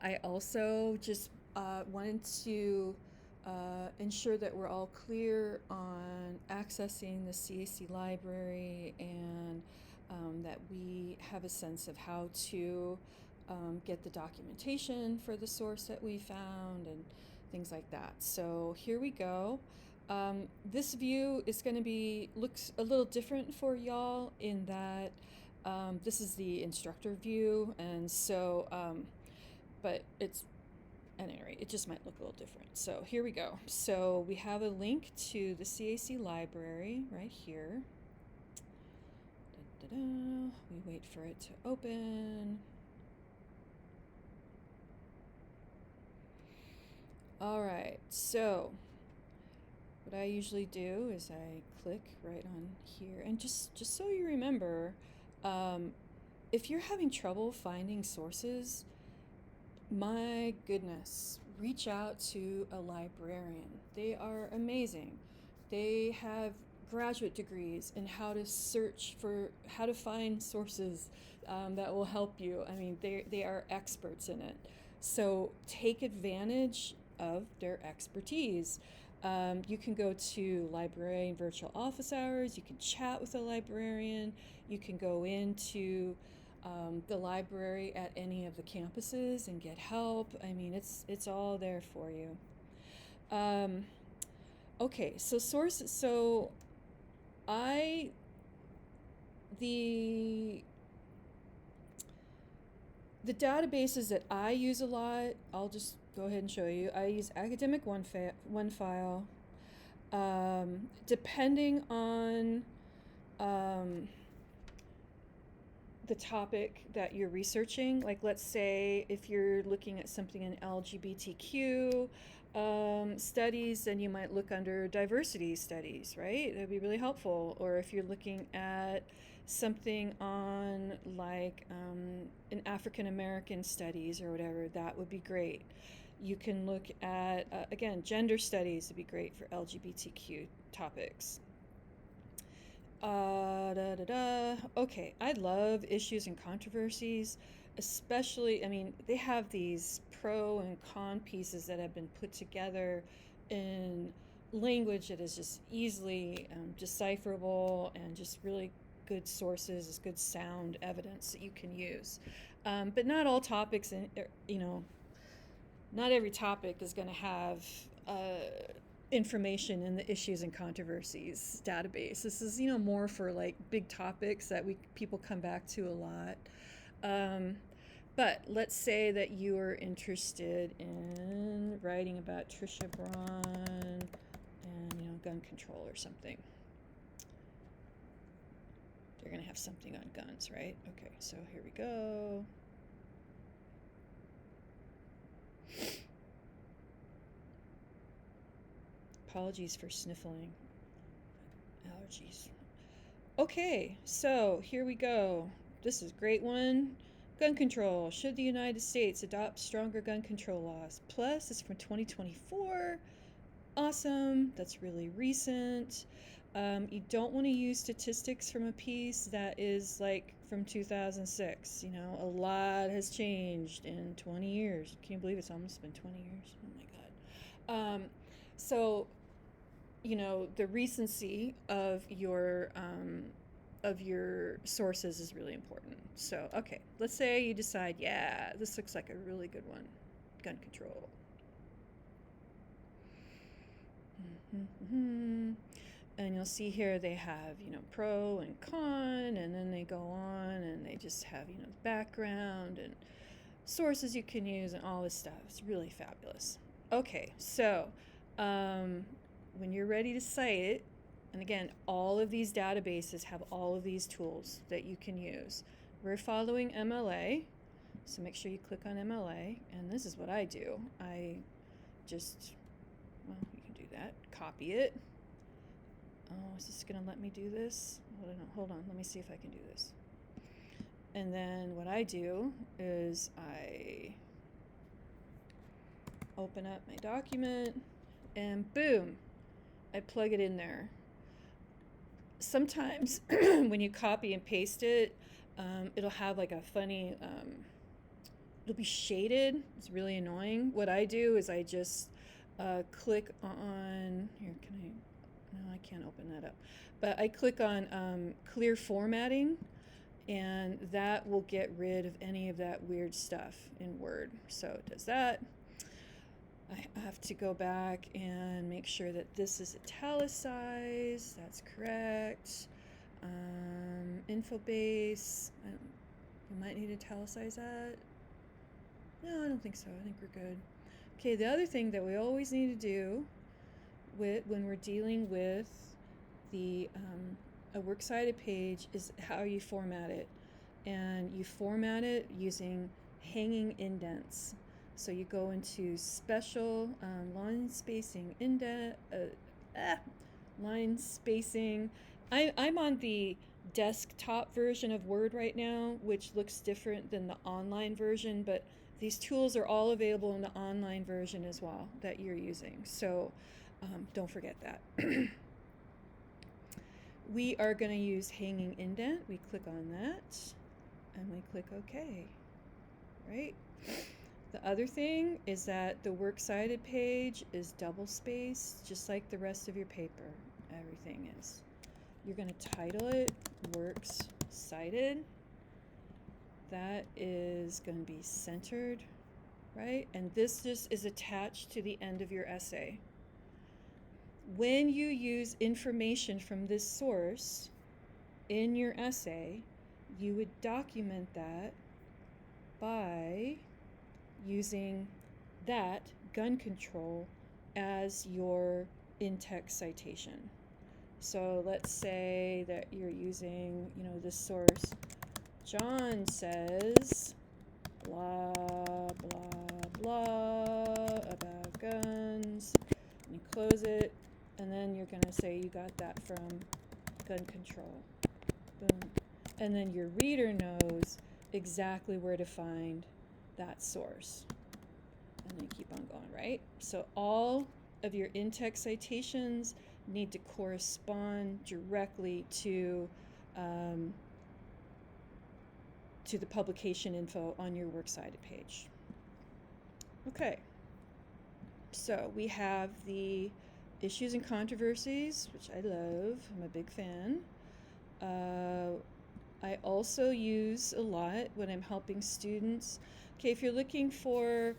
I also just wanted to ensure that we're all clear on accessing the CAC library, and that we have a sense of how to get the documentation for the source that we found and things like that. So here we go. This view is going to looks a little different for y'all in that this is the instructor view, and so but it's, at any rate, it just might look a little different. So here we go. So we have a link to the CAC library right here. Da-da-da. We wait for it to open. All right, so what I usually do is I click right on here, and just so you remember, if you're having trouble finding sources, my goodness, reach out to a librarian. They are amazing. They have graduate degrees in how to search for, how to find sources that will help you. I mean, they are experts in it. So take advantage of their expertise. You can go to librarian virtual office hours. You can chat with a librarian. You can go into the library at any of the campuses and get help. I mean, it's all there for you. Okay, so sources. So the databases that I use a lot, I'll just go ahead and show you. I use Academic OneFile. Depending on the topic that you're researching, like let's say if you're looking at something in LGBTQ studies, then you might look under diversity studies, right? That'd be really helpful. Or if you're looking at something on like an African American studies or whatever, that would be great. You can look at, again, gender studies would be great for LGBTQ topics. Okay, I love issues and controversies, especially, I mean, they have these pro and con pieces that have been put together in language that is just easily decipherable, and just really good sources, good sound evidence that you can use. But not all topics, not every topic is going to have information in the issues and controversies database. This is, more for like big topics that people come back to a lot. But let's say that you are interested in writing about Trisha Braun and, gun control or something. They're going to have something on guns, right? Okay, so here we go. Apologies for sniffling. Allergies. Okay, so here we go. This is a great one. Gun control. Should the United States adopt stronger gun control laws? Plus, it's from 2024. Awesome. That's really recent. You don't want to use statistics from a piece that is like from 2006. A lot has changed in 20 years. Can you believe it's almost been 20 years? Oh my God. So, the recency of your sources is really important. So, okay, let's say you decide, yeah, this looks like a really good one. Gun control. And you'll see here they have, pro and con, and then they go on and they just have, the background and sources you can use and all this stuff. It's really fabulous. Okay, so when you're ready to cite it, and again, all of these databases have all of these tools that you can use. We're following MLA, so make sure you click on MLA, and this is what I do. I just, well, you can do that, copy it. Oh, is this gonna let me do this? Hold on, let me see if I can do this. And then what I do is I open up my document, and boom, I plug it in there. Sometimes when you copy and paste it, it'll have like a funny it'll be shaded. It's really annoying. What I do is I just click on, here, can I, no, I can't open that up. But I click on clear formatting, and that will get rid of any of that weird stuff in Word. So it does that. I have to go back and make sure that this is italicized. That's correct. Info base. We might need to italicize that. No, I don't think so. I think we're good. Okay, the other thing that we always need to do when we're dealing with a works cited page is how you format it. And you format it using hanging indents. So you go into special line spacing line spacing. I'm on the desktop version of Word right now, which looks different than the online version, but these tools are all available in the online version as well that you're using. So don't forget that. We are going to use hanging indent. We click on that and we click OK. Right? The other thing is that the Works Cited page is double spaced, just like the rest of your paper. Everything is. You're going to title it Works Cited. That is going to be centered, right? And this just is attached to the end of your essay. When you use information from this source in your essay, you would document that by using that gun control as your in-text citation. So let's say that you're using, this source. John says blah, blah, blah about guns. And you close it, and then you're going to say you got that from gun control. Boom. And then your reader knows exactly where to find that source. And then keep on going, right? So all of your in-text citations need to correspond directly to the publication info on your Works Cited page. Okay, so we have the issues and controversies, which I love. I'm a big fan. I also use a lot when I'm helping students. Okay, if you're looking for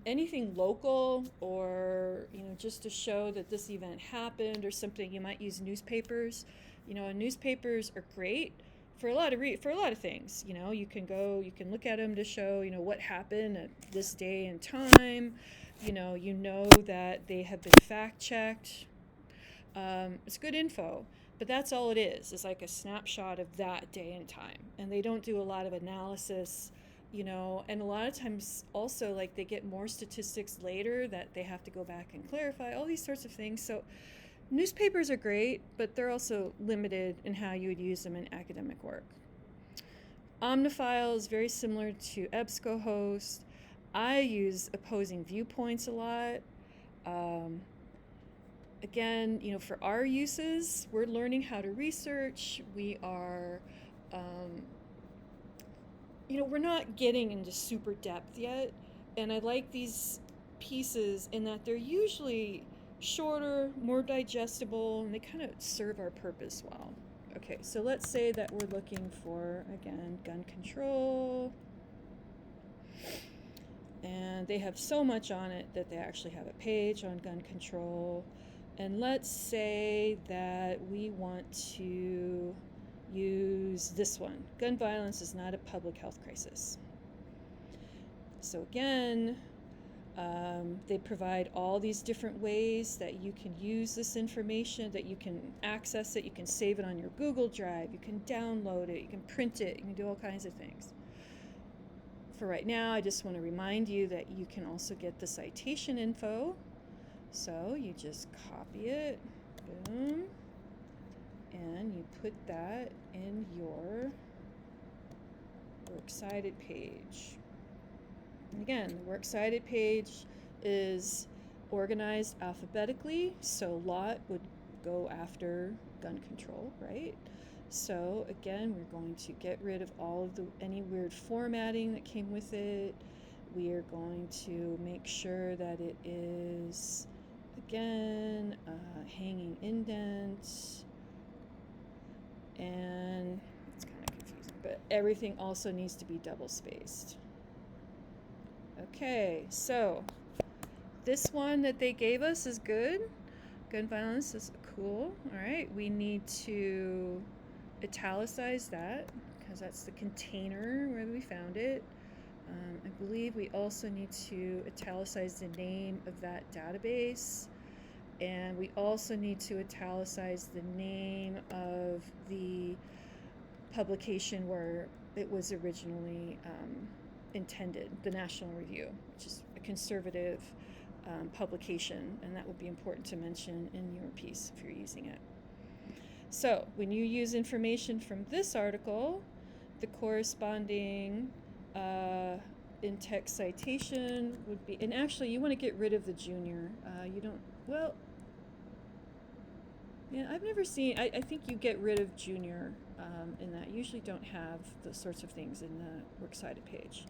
anything local or just to show that this event happened or something, you might use newspapers. Newspapers are great for a lot of things. You can look at them to show what happened at this day and time. That they have been fact checked. It's good info, but that's all it is. It's like a snapshot of that day and time, and they don't do a lot of analysis. And a lot of times also, like, they get more statistics later that they have to go back and clarify, all these sorts of things. So newspapers are great, but they're also limited in how you would use them in academic work. Omnifile is very similar to EBSCOhost. I use opposing viewpoints a lot. Again, for our uses, we're learning how to research. We are we're not getting into super depth yet, and I like these pieces in that they're usually shorter, more digestible, and they kind of serve our purpose well. Okay, so let's say that we're looking for, again, gun control, and they have so much on it that they actually have a page on gun control. And let's say that we want to use this one. Gun violence is not a public health crisis. So again, they provide all these different ways that you can use this information, that you can access it, you can save it on your Google Drive, you can download it, you can print it, you can do all kinds of things. For right now, I just want to remind you that you can also get the citation info. So you just copy it, boom, and you put that in your Works Cited page. And again, the Works Cited page is organized alphabetically, so lot would go after gun control, right? So again, we're going to get rid of all of any weird formatting that came with it. We are going to make sure that it is, again, hanging indent, and it's kind of confusing, but everything also needs to be double spaced. Okay, so this one that they gave us is good. Gun violence is cool. All right, we need to italicize that because that's the container where we found it. I believe we also need to italicize the name of that database, and we also need to italicize the name of the publication where it was originally intended, the National Review, which is a conservative publication, and that would be important to mention in your piece if you're using it. So when you use information from this article, the corresponding in-text citation would be, and actually you want to get rid of the junior. You don't, well, yeah, I've never seen, I think you get rid of junior in that. You usually don't have those sorts of things in the Works Cited page.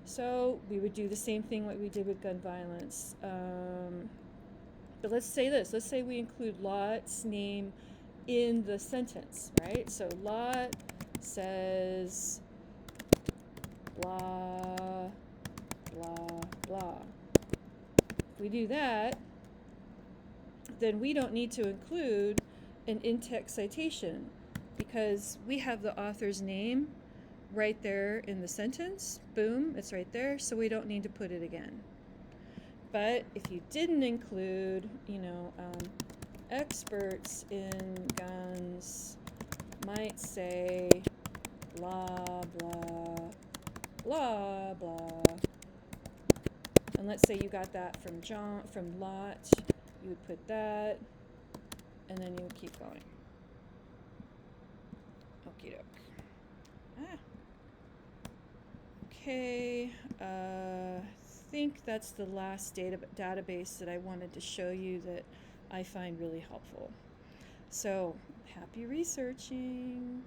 So we would do the same thing what we did with gun violence. But let's say this. Let's say we include Lot's name in the sentence, right? So Lot says blah, blah, blah. If we do that, then we don't need to include an in-text citation because we have the author's name right there in the sentence. Boom, it's right there, so we don't need to put it again. But if you didn't include, experts in guns might say blah, blah, blah, blah. And let's say you got that from Lot, you would put that, and then you would keep going. Okie doke. Okay, I think that's the last database that I wanted to show you that I find really helpful. So, happy researching.